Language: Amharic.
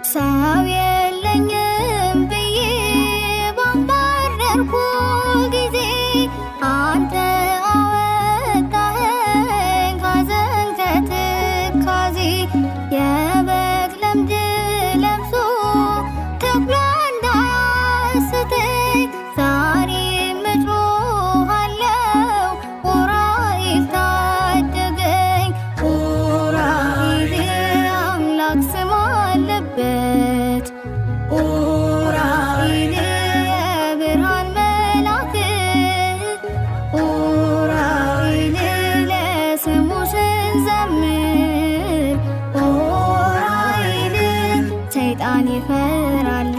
ሰው የለኝም ብዬ ባማረርኩ ጊዜ አንተ አወጣኸኝ ካዘን ከትካዜ የበግ ለምድ ለብሶ ተኩላ እንዳያስተኝ ዛሬ እጮኻለሁ ኡራኤል ታደገኝ። ኡራኤል አምላክ ስም አለበት ኡራኤል የብርሃን መልአክ ኡራኤል ለስሙ ስንዘምር ኡራኤል ሰይጣን ይፈራል።